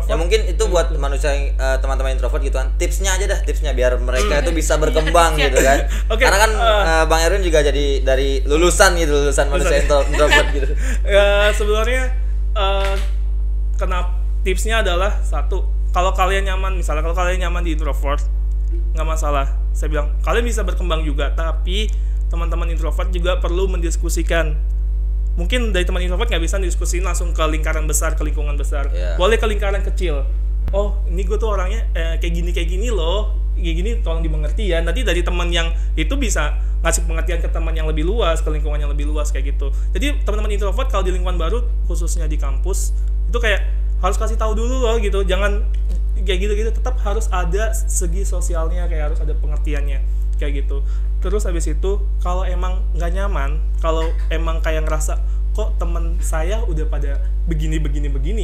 introvert. Ya mungkin itu buat manusia teman-teman introvert gitu kan. Tipsnya aja dah, tipsnya biar mereka itu bisa berkembang gitu kan. Oke, Karena kan Bang Erwin juga jadi dari lulusan manusia introvert gitu. Ya sebenarnya kenapa tipsnya adalah satu, kalau kalian nyaman, misalnya kalau kalian nyaman di introvert, nggak masalah. Saya bilang kalian bisa berkembang juga, tapi teman-teman introvert juga perlu mendiskusikan. Mungkin dari teman introvert nggak bisa diskusiin langsung ke lingkaran besar, ke lingkungan besar. Boleh ke lingkaran kecil. Oh, ini gue tuh orangnya kayak gini loh, kayak gini, tolong dimengerti ya. Nanti dari teman yang itu bisa ngasih pengertian ke teman yang lebih luas, ke lingkungan yang lebih luas kayak gitu. Jadi teman-teman introvert kalau di lingkungan baru, khususnya di kampus, itu kayak harus kasih tahu dulu loh gitu. Jangan kayak gitu-gitu, tetap harus ada segi sosialnya, kayak harus ada pengertiannya kayak gitu. Terus habis itu kalau emang nggak nyaman, kalau emang kayak ngerasa kok teman saya udah pada begini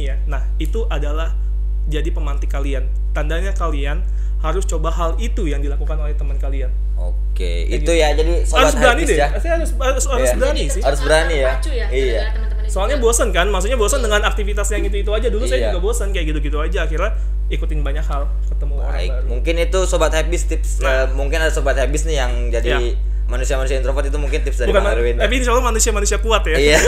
ya, nah itu adalah jadi pemantik kalian. Tandanya kalian harus coba hal itu yang dilakukan oleh teman kalian. Oke, itu ya. Jadi sobat harus berani deh. ya. Harus berani sih. Harus berani ya. Iya. Soalnya bosan kan, maksudnya bosan dengan aktivitas yang itu aja. Dulu saya juga bosan kayak gitu-gitu aja. Akhirnya ikutin banyak hal, ketemu orang baru. Mungkin itu sobat habis tips. Mungkin ada sobat habis nih yang jadi manusia-manusia introvert, itu mungkin tips dari Bang Erwin. Tapi insya Allah manusia kuat ya. Iya,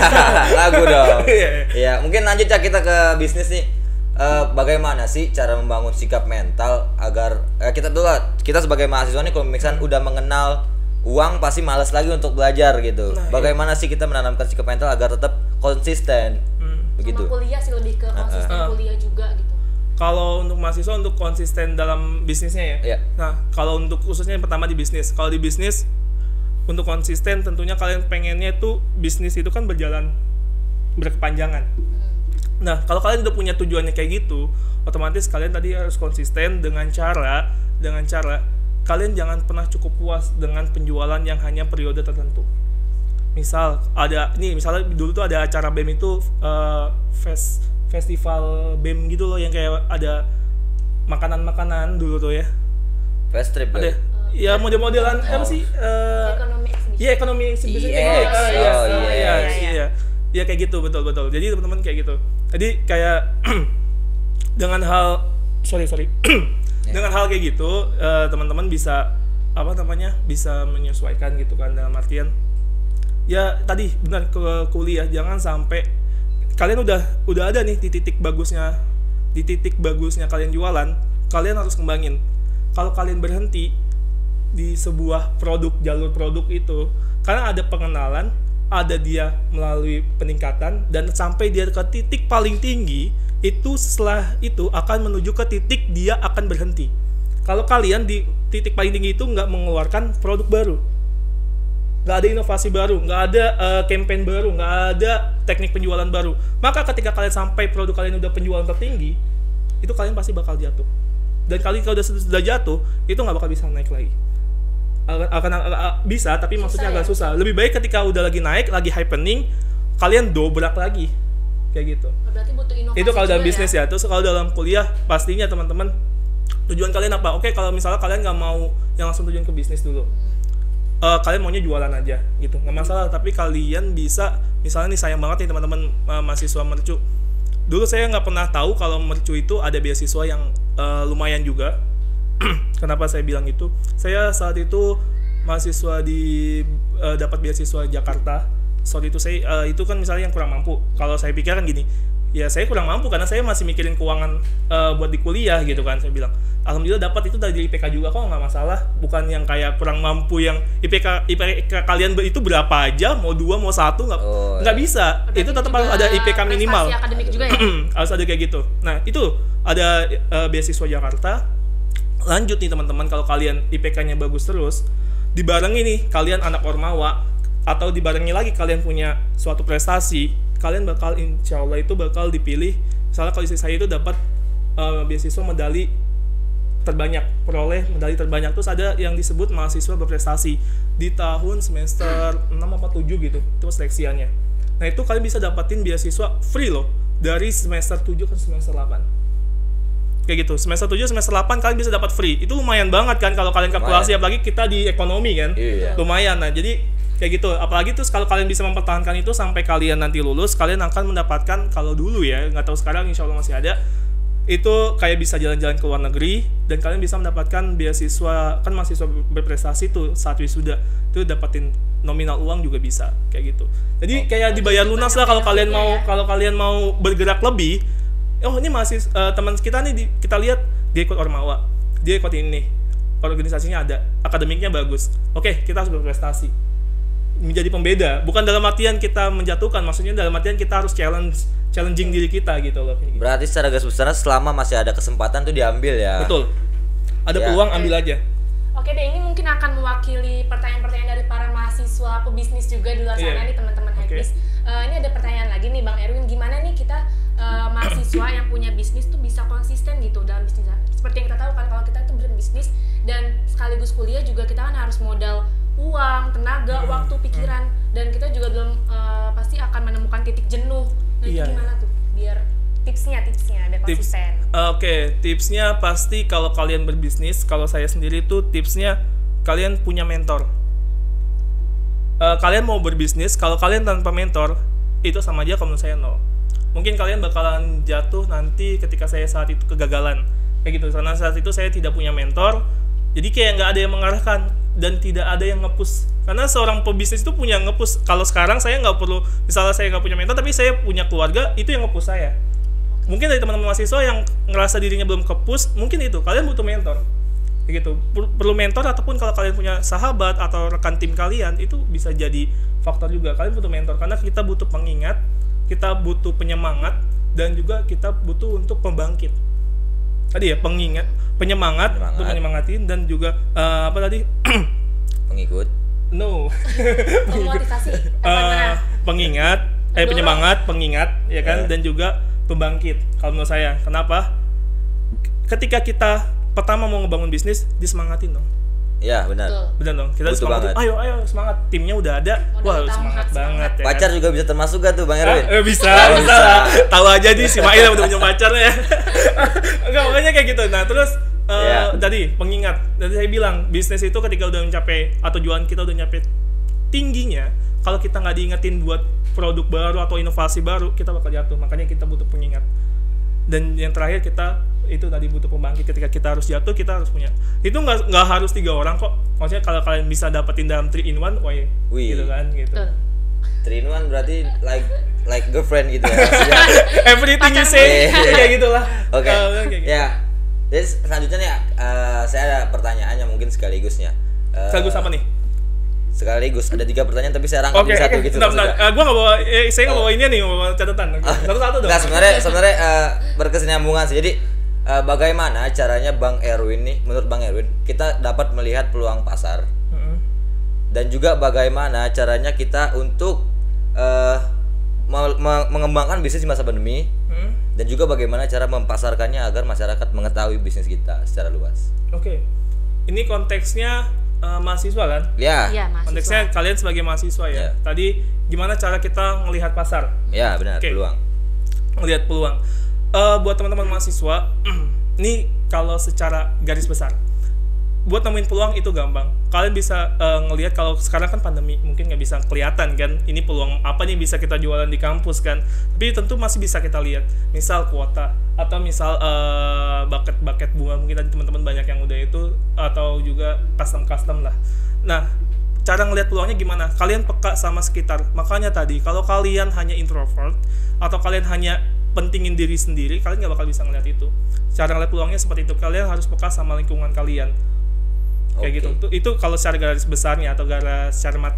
lagu dong. Iya, mungkin lanjut ya kita ke bisnis nih. Bagaimana sih cara membangun sikap mental agar kita sebagai mahasiswa nih, kalau misalkan udah mengenal uang pasti malas lagi untuk belajar gitu. Bagaimana sih kita menanamkan sikap mental agar tetap konsisten? Begitu. Sama kuliah sih, lebih ke konsisten kuliah juga gitu. Kalau untuk mahasiswa, untuk konsisten dalam bisnisnya ya. Nah, kalau untuk khususnya yang pertama di bisnis. Kalau di bisnis untuk konsisten tentunya kalian pengennya itu bisnis itu kan berjalan berkepanjangan. Nah, kalau kalian udah punya tujuannya kayak gitu, otomatis kalian tadi harus konsisten dengan cara kalian jangan pernah cukup puas dengan penjualan yang hanya periode tertentu. Misal misalnya dulu tuh ada acara BEM itu festival BEM gitu loh, yang kayak ada makanan dulu tuh ya. Fast trip ada. Ya model-modelan apa sih? Ekonomi exhibition. Iya, ekonomi exhibition. Iya. Ya kayak gitu, betul. Jadi teman-teman kayak gitu. Jadi kayak dengan hal dengan hal kayak gitu, teman-teman bisa bisa menyesuaikan gitu kan, dalam artian ya tadi benar, ke kuliah jangan sampai kalian udah ada nih di titik bagusnya kalian jualan, kalian harus kembangin. Kalau kalian berhenti di sebuah jalur produk itu, karena ada pengenalan, ada dia melalui peningkatan, dan sampai dia ke titik paling tinggi, itu setelah itu akan menuju ke titik dia akan berhenti. Kalau kalian di titik paling tinggi itu nggak mengeluarkan produk baru, nggak ada inovasi baru, nggak ada campaign baru, nggak ada teknik penjualan baru, maka ketika kalian sampai produk kalian udah penjualan tertinggi, itu kalian pasti bakal jatuh. Dan kalau sudah jatuh, itu nggak bakal bisa naik lagi. Akan bisa, tapi maksudnya agak susah. Lebih baik ketika udah lagi naik, lagi happening, kalian dobrak lagi kayak gitu. Berarti butuh inovasi. Itu kalau dalam bisnis ya. Terus kalau dalam kuliah, pastinya teman-teman tujuan kalian apa? Oke, kalau misalnya kalian nggak mau yang langsung tujuan ke bisnis dulu, kalian maunya jualan aja gitu, nggak masalah. Tapi kalian bisa, misalnya nih, sayang banget nih teman-teman mahasiswa mercu. Dulu saya nggak pernah tahu kalau mercu itu ada beasiswa yang lumayan juga. Kenapa saya bilang itu? Saya saat itu mahasiswa dapat beasiswa Jakarta. Saat itu saya itu kan misalnya yang kurang mampu. Kalau saya pikir kan gini, ya saya kurang mampu karena saya masih mikirin keuangan buat di kuliah gitu kan. Saya bilang, alhamdulillah dapat itu dari IPK juga kok, nggak masalah. Bukan yang kayak kurang mampu yang IPK kalian itu berapa aja, mau 2 mau 1 nggak bisa. Berarti itu tetap harus ada IPK minimal. Prestasi akademik juga ya. Harus ada kayak gitu. Nah itu ada beasiswa Jakarta. Lanjut nih teman-teman, kalau kalian IPK-nya bagus terus, dibarengi nih kalian anak Ormawa, atau dibarengi lagi kalian punya suatu prestasi, kalian bakal insya Allah itu bakal dipilih. Misalnya kalau istri saya itu dapat beasiswa medali terbanyak, peroleh medali terbanyak, terus ada yang disebut mahasiswa berprestasi di tahun semester 6 apa 7 gitu, itu seleksiannya. Nah itu kalian bisa dapatin beasiswa free loh, dari semester 7 ke semester 8 kayak gitu. Semester 7, semester 8 kalian bisa dapat free. Itu lumayan banget kan kalau kalian kalkulasi, apalagi kita di ekonomi kan. Lumayan. Nah, jadi kayak gitu. Apalagi terus kalau kalian bisa mempertahankan itu sampai kalian nanti lulus, kalian akan mendapatkan, kalau dulu ya, nggak tahu sekarang insya Allah masih ada, itu kayak bisa jalan-jalan ke luar negeri dan kalian bisa mendapatkan beasiswa, kan mahasiswa berprestasi tuh saat wisuda itu dapatin nominal uang juga bisa kayak gitu. Jadi kayak dibayar lunas lah kalau kalian mau bergerak lebih. Oh ini masih teman kita nih kita lihat dia ikut Ormawa, dia ikut ini, organisasinya ada, akademiknya bagus. Oke, kita harus berprestasi, menjadi pembeda. Bukan dalam artian kita menjatuhkan, maksudnya dalam artian kita harus challenging diri kita gitu loh. Berarti secara garis besar selama masih ada kesempatan tuh diambil ya. Betul. Ada peluang ambil aja. Oke deh, ini mungkin akan mewakili pertanyaan-pertanyaan dari para mahasiswa pebisnis juga di luar sana nih teman-teman Hackbiz. Ini ada pertanyaan lagi nih Bang Erwin, gimana nih kita mahasiswa yang punya bisnis tuh bisa konsisten gitu dalam bisnis. Seperti yang kita tahu kan kalau kita tuh berbisnis dan sekaligus kuliah juga kita kan harus modal uang, tenaga, waktu, pikiran, dan kita juga belum pasti akan menemukan titik jenuh. Nah itu gimana tuh biar tipsnya biar konsisten? Oke, tipsnya pasti kalau kalian berbisnis, kalau saya sendiri tuh tipsnya kalian punya mentor. Kalian mau berbisnis, kalau kalian tanpa mentor itu sama aja kalau menurut saya nol. Mungkin kalian bakalan jatuh nanti ketika saya saat itu kegagalan kayak gitu, karena saat itu saya tidak punya mentor, jadi kayak nggak ada yang mengarahkan dan tidak ada yang nge-push. Karena seorang pebisnis itu punya nge-push. Kalau sekarang saya nggak perlu, misalnya saya nggak punya mentor tapi saya punya keluarga, itu yang nge-push saya. Mungkin dari teman-teman mahasiswa yang ngerasa dirinya belum ke-push, mungkin itu kalian butuh mentor kayak gitu. Perlu mentor, ataupun kalau kalian punya sahabat atau rekan tim kalian, itu bisa jadi faktor juga. Kalian butuh mentor karena kita butuh pengingat, kita butuh penyemangat, dan juga kita butuh untuk pembangkit. Tadi ya, penyemangat untuk menyemangatin, dan juga apa tadi? Pengikut. No. Memotivasi. Pengingat, penyemangat, pengingat, ya kan, dan juga pembangkit. Kalau menurut saya, kenapa? Ketika kita pertama mau ngebangun bisnis, disemangatin dong. Iya, benar. Benar dong. Kita semangat. Ayo semangat. Timnya udah ada. Wah, semangat banget ya. Pacar juga bisa termasuk gak tuh Bang Erwin? Bisa. Tahu aja di si Mail udah punya pacarnya. Enggak, makanya kayak gitu. Nah, terus tadi pengingat. Tadi saya bilang, bisnis itu ketika udah mencapai atau jualan kita udah nyampe tingginya, kalau kita nggak diingetin buat produk baru atau inovasi baru, kita bakal jatuh. Makanya kita butuh pengingat. Dan yang terakhir kita itu tadi butuh pembangkit. Ketika kita harus jatuh, kita harus punya. Itu nggak harus 3 orang kok. Maksudnya kalau kalian bisa dapetin dalam 3-in-1, gitu kan, gitu. 3-in-1 berarti like girlfriend gitu ya. Everything you say, kayak gitulah. Oke. Ya. Jadi selanjutnya nih, saya ada pertanyaannya mungkin sekaligusnya. Sekaligus apa nih? Sekaligus ada 3 pertanyaan tapi saya rangkum jadi satu gitu. Gua nggak bawa, saya nggak bawa ini nih, bawa catatan. Satu-satu dong. Nggak, sebenarnya berkesinambungan sih. Jadi bagaimana caranya Bang Erwin nih, menurut Bang Erwin kita dapat melihat peluang pasar, dan juga bagaimana caranya kita untuk mengembangkan bisnis di masa pandemi, dan juga bagaimana cara mempasarkannya agar masyarakat mengetahui bisnis kita secara luas. Oke. Ini konteksnya mahasiswa kan? Ya. Mahasiswa. Konteksnya kalian sebagai mahasiswa ya. Tadi gimana cara kita melihat pasar? Ya, benar, peluang. Melihat peluang. Buat teman-teman mahasiswa, ini kalau secara garis besar, buat nemuin peluang itu gampang. Kalian bisa ngelihat kalau sekarang kan pandemi, mungkin nggak bisa kelihatan kan, ini peluang apa nih bisa kita jualan di kampus kan. Tapi tentu masih bisa kita lihat, misal kuota, atau misal bucket bunga, mungkin tadi teman-teman banyak yang udah itu, atau juga custom lah. Nah, cara ngelihat peluangnya gimana? Kalian peka sama sekitar. Makanya tadi, kalau kalian hanya introvert, atau kalian hanya pentingin diri sendiri, kalian nggak bakal bisa ngeliat itu. Cara ngeliat peluangnya seperti itu, kalian harus peka sama lingkungan kalian. Kayak gitu. Itu kalau secara garis besarnya, atau secara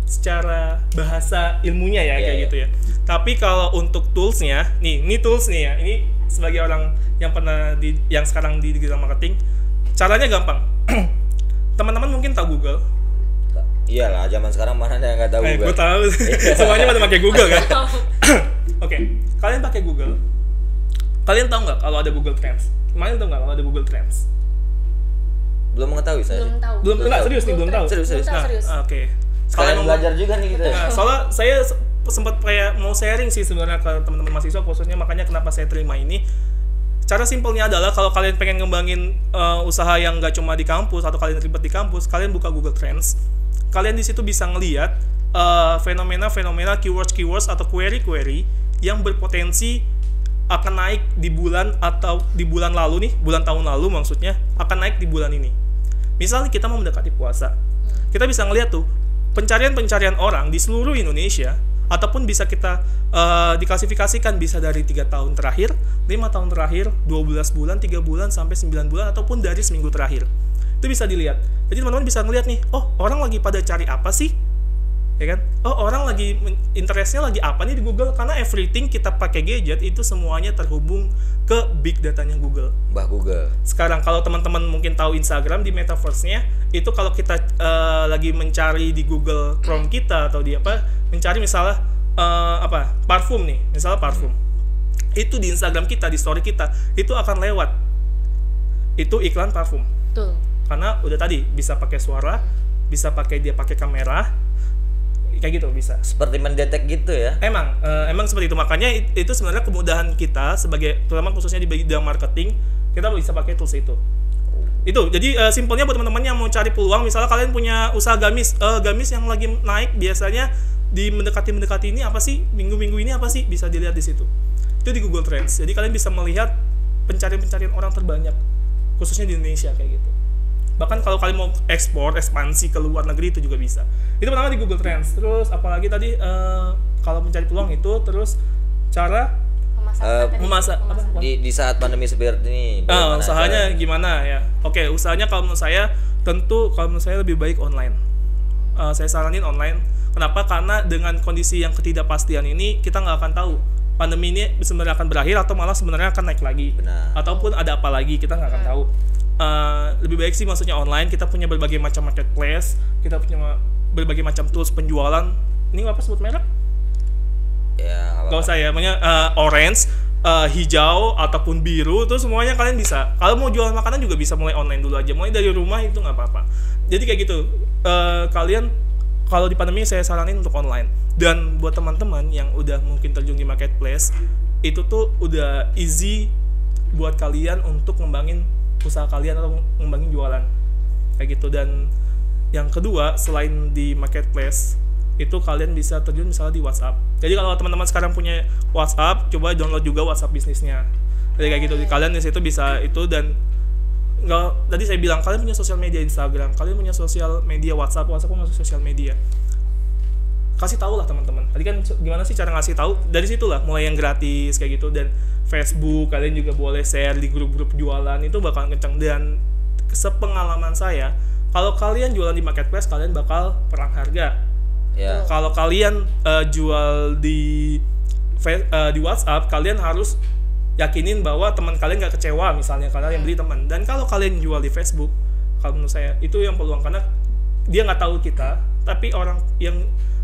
secara bahasa ilmunya ya, kayak gitu ya. Tapi kalau untuk toolsnya, ini tools nih ya, ini sebagai orang yang pernah yang sekarang di digital marketing, caranya gampang. Teman-teman mungkin tahu Google. Iyalah, zaman sekarang mana ada yang nggak tahu Google. Gue tahu, semuanya pada pakai Google kan. Oke, kalian pakai Google. Kalian tahu nggak kalau ada Google Trends? Kemarin tahu nggak kalau ada Google Trends? Belum mengetahui saya. Belum tahu. Serius nih, belum tahu. Serius. Oke. Sekalian belajar juga nih kita. Nah, soalnya saya sempat kayak mau sharing sih sebenarnya ke teman-teman mahasiswa, khususnya makanya kenapa saya terima ini. Cara simpelnya adalah kalau kalian pengen ngembangin usaha yang nggak cuma di kampus atau kalian ribet di kampus, kalian buka Google Trends. Kalian di situ bisa ngelihat fenomena-fenomena, keywords atau query-query yang berpotensi akan naik di bulan atau di bulan lalu nih, bulan tahun lalu maksudnya akan naik di bulan ini. Misalnya kita mau mendekati puasa, kita bisa ngeliat tuh pencarian orang di seluruh Indonesia, ataupun bisa kita diklasifikasikan bisa dari 3 tahun terakhir, 5 tahun terakhir, 12 bulan, 3 bulan, sampai 9 bulan, ataupun dari seminggu terakhir. Itu bisa dilihat. Jadi teman-teman bisa ngeliat nih, oh orang lagi pada cari apa sih? Ya kan? Oh orang lagi interestnya lagi apa nih di Google? Karena everything kita pakai gadget itu semuanya terhubung ke big datanya Google. Mbah Google. Sekarang kalau teman-teman mungkin tahu Instagram di metaverse-nya, itu kalau kita lagi mencari di Google Chrome kita atau di apa, mencari misalnya parfum nih, misalnya parfum. Itu di Instagram kita, di story kita, itu akan lewat. Itu iklan parfum. Betul. Karena udah tadi bisa pakai suara, bisa dia pakai kamera, kayak gitu bisa. Seperti mendetek gitu ya. Emang seperti itu. Makanya itu sebenarnya kemudahan kita sebagai, terutama khususnya di bidang marketing, kita bisa pakai tools itu. Itu. Jadi simpelnya buat teman-teman yang mau cari peluang, misalnya kalian punya usaha gamis yang lagi naik, biasanya di mendekati ini apa sih? Minggu-minggu ini apa sih? Bisa dilihat di situ. Itu di Google Trends. Jadi kalian bisa melihat pencarian orang terbanyak, khususnya di Indonesia kayak gitu. Bahkan kalau kalian mau ekspansi ke luar negeri itu juga bisa. Itu pertama di Google Trends. Terus apalagi tadi kalau mencari peluang itu, terus cara memasak di saat pandemi seperti ini. Usahanya gimana ya? Oke, usahanya kalau menurut saya lebih baik online. Saya saranin online. Kenapa? Karena dengan kondisi yang ketidakpastian ini, kita nggak akan tahu pandemi ini sebenarnya akan berakhir atau malah sebenarnya akan naik lagi. Benar. Ataupun ada apa lagi, kita nggak akan tahu. Lebih baik sih maksudnya online. Kita punya berbagai macam marketplace, kita punya berbagai macam tools penjualan. Ini apa sebut merek? Ya, gak usah ya, namanya orange, hijau ataupun biru, itu semuanya kalian bisa. Kalau mau jualan makanan juga bisa mulai online dulu aja, mulai dari rumah itu nggak apa-apa. Jadi kayak gitu. Kalian kalau di pandemi saya saranin untuk online. Dan buat teman-teman yang udah mungkin terjun di marketplace, itu tuh udah easy buat kalian untuk ngembangin usaha kalian atau ngembangin jualan kayak gitu. Dan yang kedua, selain di marketplace itu kalian bisa terjun misalnya di WhatsApp. Jadi kalau teman-teman sekarang punya WhatsApp, coba download juga WhatsApp bisnisnya. Jadi kayak gitu, kalian di situ bisa itu. Dan tadi saya bilang kalian punya sosial media Instagram, kalian punya sosial media WhatsApp punya sosial media. Kasih tahu lah teman-teman. Tadi kan gimana sih cara ngasih tahu? Dari situlah mulai yang gratis kayak gitu. Dan Facebook kalian juga boleh share di grup-grup jualan, itu bakal kenceng. Dan sepengalaman saya, kalau kalian jualan di marketplace, kalian bakal perang harga. Yeah. Kalau kalian jual di WhatsApp, kalian harus yakinin bahwa teman kalian nggak kecewa misalnya karena yang beli teman. Dan kalau kalian jual di Facebook, kalau menurut saya itu yang peluang, karena dia nggak tahu kita, tapi orang yang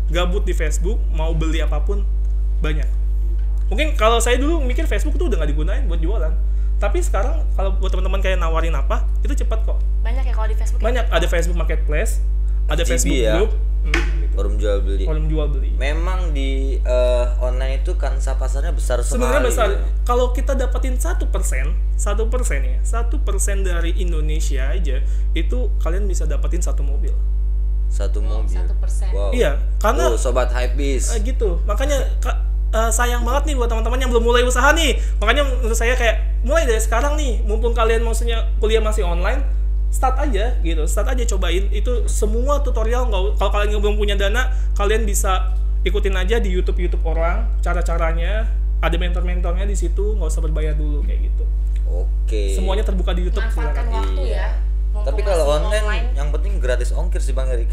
gabut di Facebook mau beli apapun banyak. Mungkin kalau saya dulu mikir Facebook tuh udah nggak digunain buat jualan, tapi sekarang kalau buat teman-teman kayak nawarin apa, itu cepat kok. Banyak ya kalau di Facebook. Banyak, ada Facebook Marketplace, ada Facebook ya? Group, forum jual beli. Memang di online itu kan pasarnya besar sekali. Sebenarnya besar. Kalau kita dapetin 1% ya, 1% dari Indonesia aja, itu kalian bisa dapetin 1 mobil. 1 mobil. 1%. Wow. Iya, karena sobat hypebeast. Gitu. Makanya sayang banget nih buat teman-teman yang belum mulai usaha nih. Makanya menurut saya kayak mulai dari sekarang nih, mumpung kalian maksudnya kuliah masih online, start aja gitu. Start aja, cobain itu semua tutorial. Kalau kalian belum punya dana, kalian bisa ikutin aja di YouTube orang, cara-caranya, ada mentor-mentornya di situ, nggak usah berbayar dulu kayak gitu. Oke. Semuanya terbuka di YouTube. Manfaatkan waktu ya. Tapi kalau online, yang penting gratis ongkir sih Bang Erik.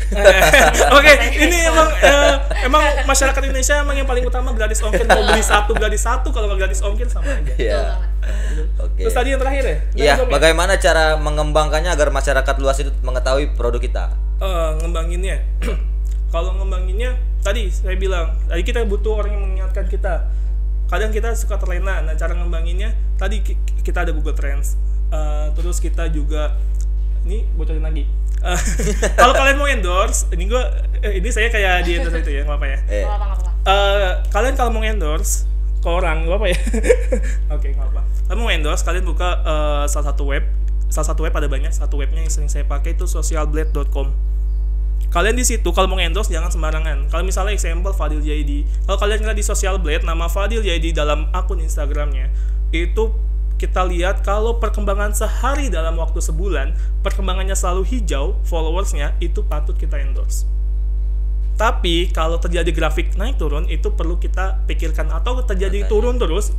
Oke, ini emang masyarakat Indonesia emang yang paling utama gratis ongkir. Mau beli satu gratis satu, kalau nggak gratis ongkir sama aja. Iya. Oke. Terus tadi yang terakhir ya? Iya, bagaimana cara mengembangkannya agar masyarakat luas itu mengetahui produk kita? Ngembanginnya. Kalau ngembanginnya, tadi saya bilang, tadi kita butuh orang yang mengingatkan kita. Kadang kita suka terlena. Nah, cara ngembanginnya, tadi kita ada Google Trends. Terus kita juga ini bocorin lagi. Kalau kalian mau endorse, ini saya kayak di endorse itu ya, nggak apa ya. Kalian kalau mau endorse ke orang, nggak apa ya. Oke, nggak apa. Kalian mau endorse, kalian buka salah satu web ada banyak. Satu webnya yang sering saya pakai itu socialblade.com. kalian di situ kalau mau endorse jangan sembarangan. Kalau misalnya example Fadil Jaidi, kalau kalian lihat di Social Blade nama Fadil Jaidi dalam akun Instagramnya, itu kita lihat kalau perkembangan sehari dalam waktu sebulan, perkembangannya selalu hijau, followersnya itu patut kita endorse. Tapi kalau terjadi grafik naik turun itu perlu kita pikirkan, atau terjadi turun terus,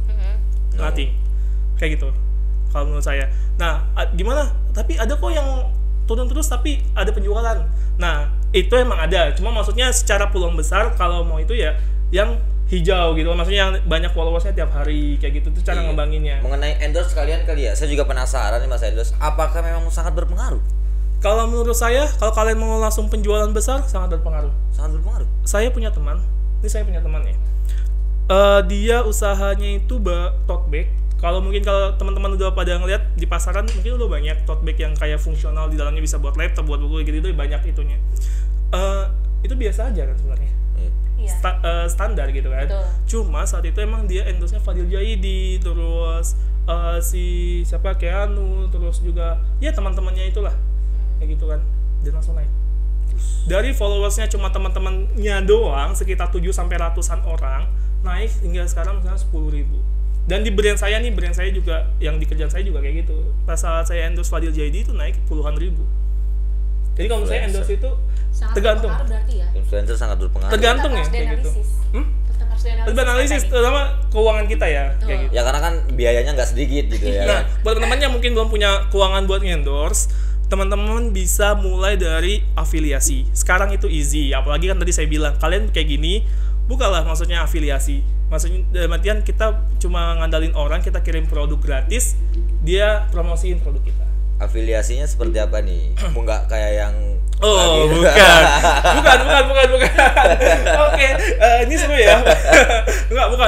nothing. Kayak gitu. Kalau menurut saya. Nah, gimana? Tapi ada kok yang turun terus tapi ada penjualan. Nah, itu emang ada. Cuma maksudnya secara peluang besar kalau mau itu ya yang hijau gitu. Maksudnya yang banyak followersnya tiap hari kayak gitu. Itu cara ngembanginnya. Mengenai endorse kalian kali ya. Saya juga penasaran nih Mas endorse. Apakah memang sangat berpengaruh? Kalau menurut saya, kalau kalian mau langsung penjualan besar sangat berpengaruh. Sangat berpengaruh. Saya punya teman. Ini saya punya teman ya. Dia usahanya itu tote bag. Kalau teman-teman udah pada ngeliat di pasaran mungkin udah banyak tote bag yang kayak fungsional, di dalamnya bisa buat laptop, buat buku gitu, banyak itunya. Itu biasa aja kan sebenarnya. Standar gitu kan. Betul. Cuma saat itu emang dia endorse-nya Fadil Jaidi, terus si siapa Keanu, terus juga ya teman-temannya itulah. Kayak gitu kan. Dan langsung naik. Dari followersnya cuma teman-temannya doang sekitar 7 sampai ratusan orang, naik hingga sekarang misalnya 10.000. Dan di brand saya juga, yang di kerjaan saya juga kayak gitu. Pas saat saya endorse Fadil Jaidi itu naik puluhan ribu. Jadi kalau saya endorse itu sangat tergantung. Berarti ya? Influencer sangat berpengaruh. Tergantung ya kayak gitu. Tetap harus analisis terutama keuangan kita ya. Kayak gitu. Ya karena kan biayanya nggak sedikit gitu ya. Nah, buat teman-teman yang mungkin belum punya keuangan buat endorse, teman-teman bisa mulai dari afiliasi. Sekarang itu easy, apalagi kan tadi saya bilang kalian kayak gini, bukalah maksudnya afiliasi. Maksudnya dalam artian kita cuma ngandalin orang, kita kirim produk gratis, dia promosiin produk kita. Afiliasinya seperti apa nih? Nggak kayak yang bukan. Oke, ini seru ya.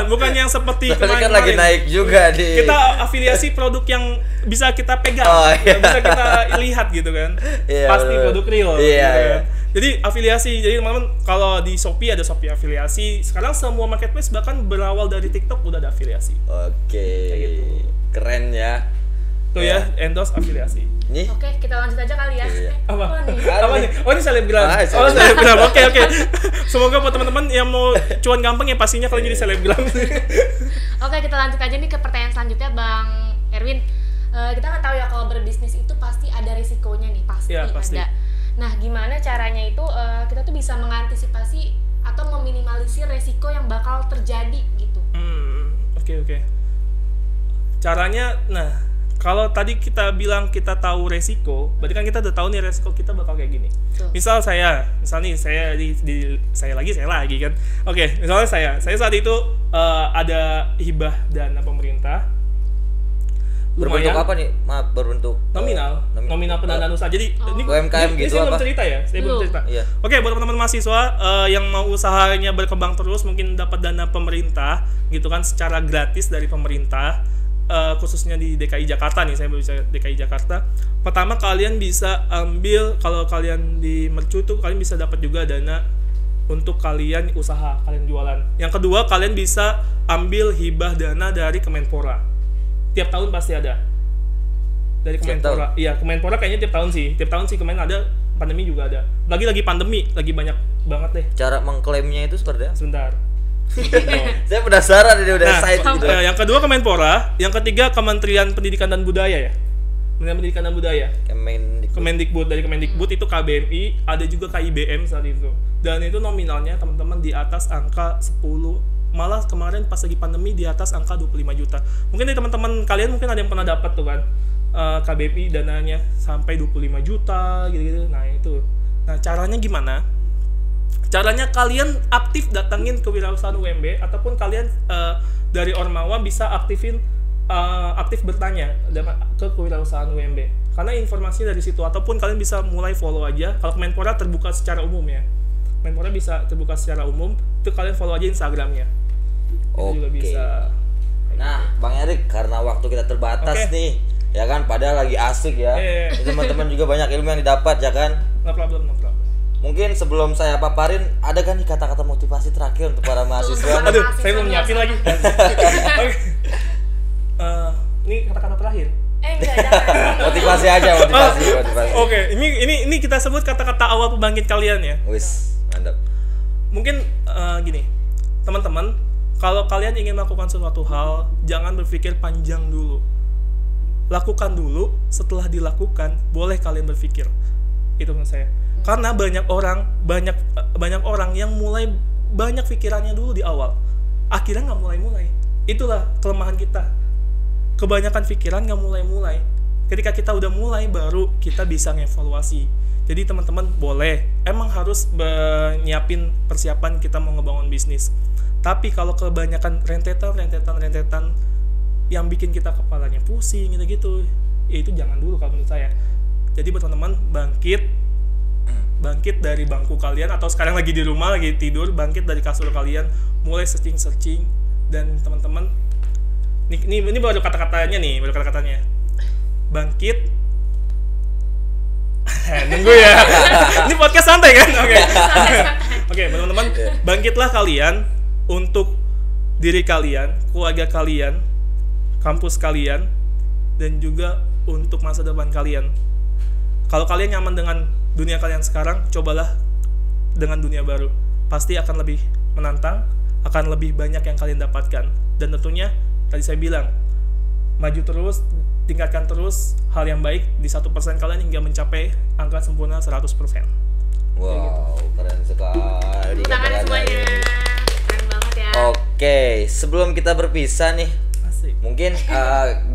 bukan yang seperti kemarin. Kan lagi naik juga nih. Kita afiliasi produk yang bisa kita pegang, bisa kita lihat gitu kan. Pasti produk real. Gitu kan. Jadi afiliasi, jadi teman-teman kalau di Shopee ada Shopee afiliasi. Sekarang semua marketplace bahkan berawal dari TikTok udah ada afiliasi. Gitu. Keren ya. Tuh ya, endorse afiliasi. Nih? Oke, kita lanjut aja kali ya. Apa nih? Oh ini selebgram. Selebgram. Oke. Semoga buat teman-teman yang mau cuan gampang ya pastinya kalian jadi selebgram. Oke, kita lanjut aja nih ke pertanyaan selanjutnya Bang Erwin. Kita kan tahu ya kalau berbisnis itu pasti ada risikonya nih, pasti ada. Nah, gimana caranya itu kita tuh bisa mengantisipasi atau meminimalisir resiko yang bakal terjadi gitu? Oke. Caranya, nah kalau tadi kita bilang kita tahu resiko, berarti kan kita udah tahu nih resiko kita bakal kayak gini. Misal nih saya lagi kan. Oke, misalnya saya saat itu ada hibah dana pemerintah. Berbentuk apa nih? Maaf, berbentuk nominal pendanaan usaha. Jadi ini UMKM gitu saya apa? Saya belum cerita. Iya. Oke, buat teman-teman mahasiswa yang mau usahanya berkembang terus, mungkin dapat dana pemerintah gitu kan secara gratis dari pemerintah, khususnya di DKI Jakarta nih, saya bisa DKI Jakarta. Pertama kalian bisa ambil, kalau kalian di Mercu tuh kalian bisa dapat juga dana untuk kalian usaha, kalian jualan. Yang kedua, kalian bisa ambil hibah dana dari Kemenpora. Tiap tahun pasti ada dari Kemenpora. Iya, Kemenpora kayaknya tiap tahun sih kemarin ada, pandemi juga ada. Lagi pandemi, lagi banyak banget deh. Cara mengklaimnya itu seperti apa? Sebentar. Saya penasaran ini udah site gitu. Yang kedua Kemenpora, yang ketiga Kementerian Pendidikan dan Budaya ya. Kementerian Pendidikan dan Budaya. Kemendikbud, dari Kemendikbud itu KBMI, ada juga KIBM saat itu. Dan itu nominalnya teman-teman di atas angka 10, malah kemarin pas lagi pandemi di atas angka 25 juta. Mungkin dari teman-teman kalian mungkin ada yang pernah dapat tuh kan, KBMI dananya sampai 25 juta gitu-gitu. Nah itu. Nah caranya gimana? Caranya kalian aktif datangin kewirausahaan UMB, ataupun kalian dari Ormawa bisa aktif bertanya ke kewirausahaan UMB. Karena informasinya dari situ, ataupun kalian bisa mulai follow aja. Kalau Kemenpora terbuka secara umum ya. Kemenpora bisa terbuka secara umum, itu kalian follow aja Instagramnya. Itu juga bisa. Nah, Bang Erik, karena waktu kita terbatas nih, ya kan, padahal lagi asik ya. Teman-teman juga banyak ilmu yang didapat ya kan. No problem. Mungkin sebelum saya paparin, ada kan nih kata-kata motivasi terakhir untuk para mahasiswa? Aduh, saya belum nyiapin lagi. Ini kata-kata terakhir. Enggak, jangan. Motivasi aja, motivasi. Oke, ini kita sebut kata-kata awal pembangkit kalian ya. Wis, mantap. Mungkin gini, teman-teman, kalau kalian ingin melakukan suatu hal, jangan berpikir panjang dulu. Lakukan dulu, setelah dilakukan, boleh kalian berpikir. Itu menurut saya. Karena banyak orang yang mulai banyak pikirannya dulu di awal, akhirnya nggak mulai. Itulah kelemahan kita. Kebanyakan pikiran nggak mulai. Ketika kita udah mulai, baru kita bisa ngevaluasi. Jadi teman-teman boleh, emang harus nyiapin persiapan kita mau ngebangun bisnis. Tapi kalau kebanyakan rentetan yang bikin kita kepalanya pusing gitu, ya itu jangan dulu kalau menurut saya. Jadi buat teman-teman, bangkit dari bangku kalian, atau sekarang lagi di rumah lagi tidur, bangkit dari kasur kalian, mulai searching, dan teman-teman, ini baru kata-katanya. Bangkit. Nunggu ya. Ini podcast santai kan? Oke, teman-teman, bangkitlah kalian untuk diri kalian, keluarga kalian, kampus kalian, dan juga untuk masa depan kalian. Kalau kalian nyaman dengan dunia kalian sekarang, cobalah dengan dunia baru. Pasti akan lebih menantang, akan lebih banyak yang kalian dapatkan. Dan tentunya, tadi saya bilang, maju terus, tingkatkan terus hal yang baik di 1% kalian hingga mencapai angka sempurna 100%. Wow, keren sekali. Tangan semuanya. Keren banget ya. Oke, sebelum kita berpisah nih, mungkin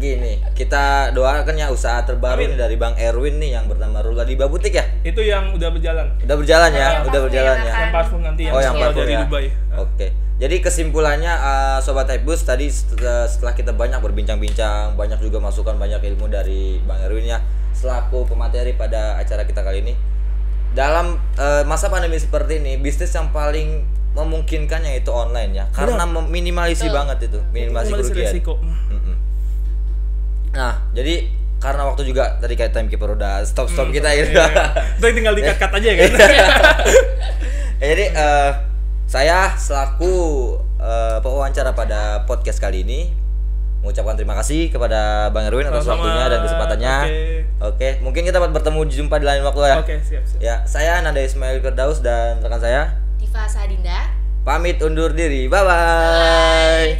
gini, kita doakan ya usaha terbaru nih dari Bang Erwin nih yang bernama Ruladiba Butik ya. Itu yang udah berjalan. Udah berjalan ya. Yang parfum nanti yang parfum dari ya. Dubai. Oke. Jadi kesimpulannya Sobat Hypebus, tadi setelah kita banyak berbincang-bincang, banyak juga masukan, banyak ilmu dari Bang Erwin ya selaku pemateri pada acara kita kali ini. Dalam masa pandemi seperti ini, bisnis yang paling memungkinkan yaitu online ya, karena meminimalisir banget itu, minimalisir kerugian. Nah, jadi karena waktu juga tadi kayak timekeeper udah stop kita gitu. Itu tinggal di-cut aja kan. Jadi saya selaku pewawancara pada podcast kali ini mengucapkan terima kasih kepada Bang Erwin atas waktunya dan kesempatannya. Oke, mungkin kita dapat jumpa di lain waktu ya. Oke, siap. Ya, saya Nanda Ismail Firdaus dan rekan saya Diva Sadinda pamit undur diri. Bye.